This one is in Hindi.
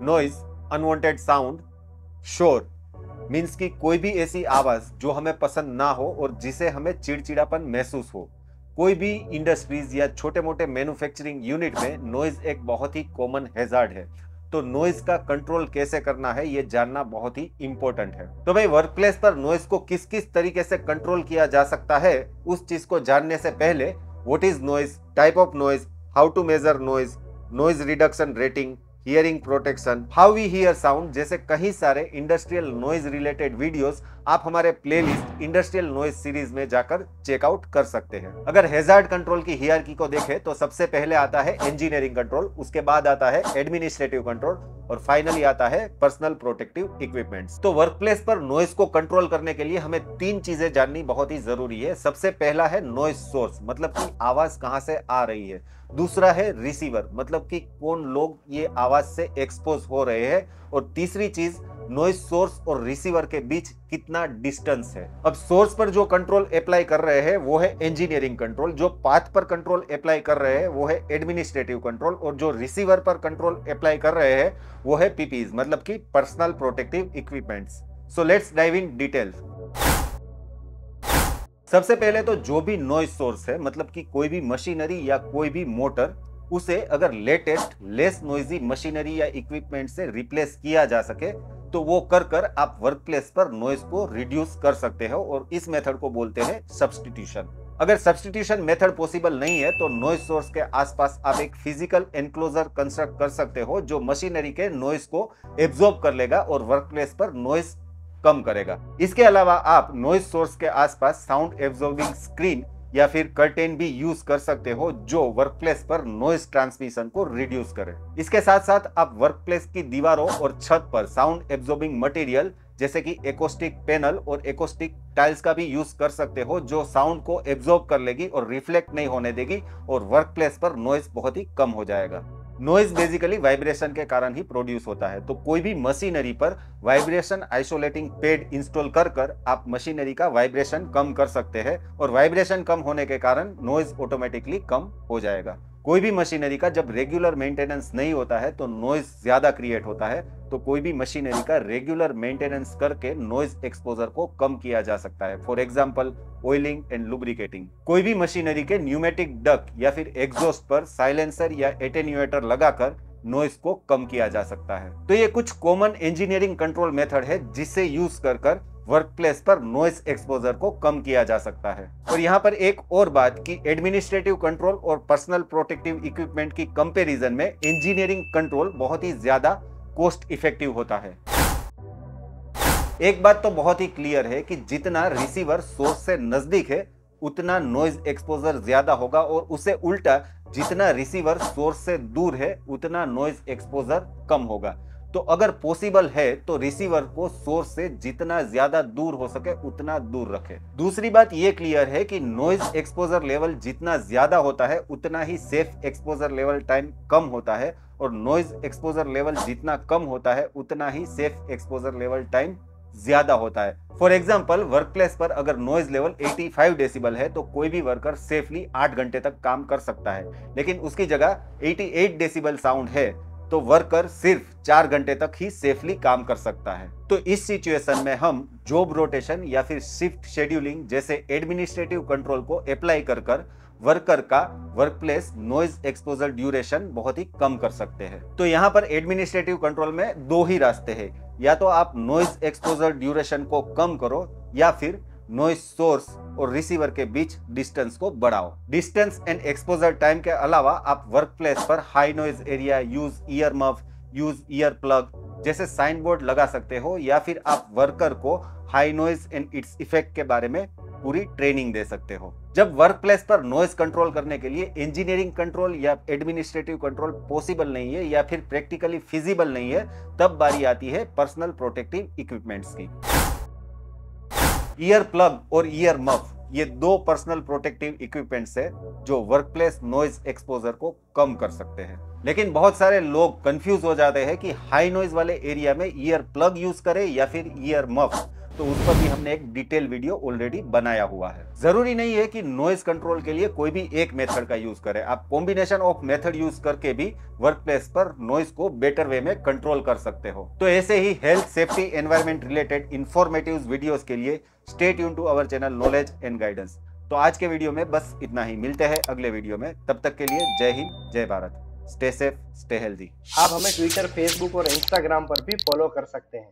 नॉइज, अनवांटेड साउंड, शोर मीन्स कि कोई भी ऐसी आवाज जो हमें पसंद ना हो और जिसे हमें चिड़चिड़ापन महसूस हो। कोई भी इंडस्ट्रीज या छोटे मोटे मैन्युफैक्चरिंग यूनिट में नॉइज एक बहुत ही कॉमन हैजार्ड है। तो नॉइज का कंट्रोल कैसे करना है ये जानना बहुत ही इंपॉर्टेंट है। तो भाई वर्क प्लेस पर नॉइज को किस किस तरीके से कंट्रोल किया जा सकता है, उस चीज को जानने से पहले what is noise, type of noise, how to measure noise, noise reduction rating, hearing protection, how we hear sound जैसे कई सारे इंडस्ट्रियल नॉइज रिलेटेड वीडियोस आप हमारे प्लेलिस्ट इंडस्ट्रियल नॉइज सीरीज में जाकर चेकआउट कर सकते हैं। अगर हैजार्ड कंट्रोल की हियरकी को देखें तो सबसे पहले आता है इंजीनियरिंग कंट्रोल, उसके बाद आता है एडमिनिस्ट्रेटिव कंट्रोल और फाइनली आता है पर्सनल प्रोटेक्टिव इक्विपमेंट्स। तो वर्कप्लेस पर नॉइज को कंट्रोल करने के लिए हमें तीन चीजें जाननी बहुत ही जरूरी है। सबसे पहला है नॉइज सोर्स, मतलब कि आवाज कहां से आ रही है। दूसरा है रिसीवर, मतलब कि कौन लोग ये आवाज से एक्सपोज हो रहे हैं। और तीसरी चीज नॉइज सोर्स और रिसीवर के बीच कितना डिस्टेंस है। अब सोर्स पर जो कंट्रोल अप्लाई कर रहे हैं वो है इंजीनियरिंग कंट्रोल, जो पाथ पर कंट्रोल अप्लाई कर रहे हैं वो है एडमिनिस्ट्रेटिव कंट्रोल और जो रिसीवर पर कंट्रोल अप्लाई कर रहे हैं वो है पीपीज, मतलब कि personal protective equipments. So let's dive in detail. सबसे पहले तो जो भी नॉइज सोर्स है, मतलब कि कोई भी मशीनरी या कोई भी मोटर, उसे अगर लेटेस्ट लेस नॉइजी मशीनरी या इक्विपमेंट से रिप्लेस किया जा सके तो वो कर आप वर्कप्लेस पर नॉइज को रिड्यूस कर सकते हो और इस मेथड को बोलते हैं सब्स्टिट्यूशन। अगर सब्स्टिट्यूशन मेथड पॉसिबल नहीं है तो नॉइज सोर्स के आसपास आप एक फिजिकल एनक्लोजर कंस्ट्रक्ट कर सकते हो जो मशीनरी के नॉइज को एब्जॉर्ब कर लेगा और वर्कप्लेस पर नॉइज कम करेगा। इसके अलावा आप नॉइज सोर्स के आसपास साउंड एब्जॉर्बिंग स्क्रीन या फिर कर्टेन भी यूज कर सकते हो जो वर्कप्लेस पर नॉइज ट्रांसमिशन को रिड्यूस करे। इसके साथ साथ आप वर्कप्लेस की दीवारों और छत पर साउंड एब्जॉर्बिंग मटेरियल जैसे कि एकोस्टिक पैनल और एकोस्टिक टाइल्स का भी यूज कर सकते हो जो साउंड को एब्जॉर्ब कर लेगी और रिफ्लेक्ट नहीं होने देगी और वर्कप्लेस पर नॉइज बहुत ही कम हो जाएगा। नॉइज बेसिकली वाइब्रेशन के कारण ही प्रोड्यूस होता है, तो कोई भी मशीनरी पर वाइब्रेशन आइसोलेटिंग पैड इंस्टॉल कर आप मशीनरी का वाइब्रेशन कम कर सकते हैं और वाइब्रेशन कम होने के कारण नॉइज ऑटोमेटिकली कम हो जाएगा। कोई भी मशीनरी का जब रेगुलर मेंटेनेंस नहीं होता है तो नॉइज ज्यादा क्रिएट होता है, तो कोई भी मशीनरी का रेगुलर मेंटेनेंस करके नॉइज एक्सपोजर को कम किया जा सकता है। For example oiling and lubricating. कोई भी मशीनरी के न्यूमेटिक डक या फिर एग्जॉस्ट पर साइलेंसर या एटेन्यूएटर लगाकर नॉइज को कम किया जा सकता है। तो ये कुछ कॉमन इंजीनियरिंग कंट्रोल मेथड है जिसे यूज कर वर्कप्लेस पर नॉइज एक्सपोजर को कम किया जा सकता है। और यहाँ पर एक और बात कि एडमिनिस्ट्रेटिव कंट्रोल और पर्सनल प्रोटेक्टिव इक्विपमेंट की कंपैरिजन में इंजीनियरिंग कंट्रोल बहुत ही ज्यादा कॉस्ट इफेक्टिव होता है। एक बात तो बहुत ही क्लियर है कि जितना रिसीवर सोर्स से नजदीक है उतना नॉइज एक्सपोजर ज्यादा होगा और उससे उल्टा जितना रिसीवर सोर्स से दूर है उतना नॉइज एक्सपोजर कम होगा। तो अगर पॉसिबल है तो रिसीवर को सोर्स से जितना ज्यादा दूर हो सके उतना दूर रखें। दूसरी बात यह क्लियर है कि नॉइज एक्सपोजर लेवल जितना ज्यादा होता है उतना ही सेफ एक्सपोजर लेवल टाइम कम होता है और नॉइज एक्सपोजर लेवल जितना कम होता है उतना ही सेफ एक्सपोजर लेवल टाइम ज्यादा होता है। फॉर एग्जाम्पल वर्कप्लेस पर अगर नॉइज लेवल 85 डेसिबल है तो कोई भी वर्कर सेफली 8 घंटे तक काम कर सकता है, लेकिन उसकी जगह 88 डेसिबल साउंड है तो वर्कर सिर्फ 4 घंटे तक ही सेफली काम कर सकता है। तो इस सिचुएशन में हम जॉब रोटेशन या फिर शिफ्ट शेड्यूलिंग जैसे एडमिनिस्ट्रेटिव कंट्रोल को अप्लाई कर वर्कर का वर्कप्लेस नॉइज एक्सपोजर ड्यूरेशन बहुत ही कम कर सकते हैं। तो यहाँ पर एडमिनिस्ट्रेटिव कंट्रोल में दो ही रास्ते हैं, या तो आप नॉइज एक्सपोजर ड्यूरेशन को कम करो या फिर नॉइज सोर्स और रिसीवर के बीच डिस्टेंस को बढ़ाओ। डिस्टेंस एंड एक्सपोजर टाइम के अलावा आप वर्कप्लेस पर high noise area, use year muff, use ear plug जैसे साइन बोर्ड लगा सकते हो या फिर आप वर्कर को high noise and its effect के बारे में पूरी ट्रेनिंग दे सकते हो। जब वर्कप्लेस पर नॉइज कंट्रोल करने के लिए इंजीनियरिंग कंट्रोल या एडमिनिस्ट्रेटिव कंट्रोल पॉसिबल नहीं है या फिर प्रैक्टिकली फिजिबल नहीं है, तब बारी आती है पर्सनल प्रोटेक्टिव इक्विपमेंट्स की। ईयर प्लग और ईयर मफ ये दो पर्सनल प्रोटेक्टिव इक्विपमेंट्स है जो वर्कप्लेस नॉइज एक्सपोजर को कम कर सकते हैं। लेकिन बहुत सारे लोग कंफ्यूज हो जाते हैं कि हाई नॉइज वाले एरिया में ईयर प्लग यूज करें या फिर ईयर मफ। तो उस पर भी हमने एक डिटेल वीडियो ऑलरेडी बनाया हुआ है। जरूरी नहीं है कि नॉइज कंट्रोल के लिए कोई भी एक मेथड का यूज करें, आप कॉम्बिनेशन ऑफ मेथड यूज करके भी वर्क प्लेस पर नॉइज को बेटर वे में कंट्रोल कर सकते हो। तो ऐसे ही health, safety, environment related informative videos के लिए stay tune to our channel knowledge and guidance. तो आज के वीडियो में बस इतना ही, मिलते हैं अगले वीडियो में। तब तक के लिए जय हिंद, जय Bharat. Stay safe, stay healthy. आप हमें ट्विटर, फेसबुक और इंस्टाग्राम पर भी फॉलो कर सकते हैं।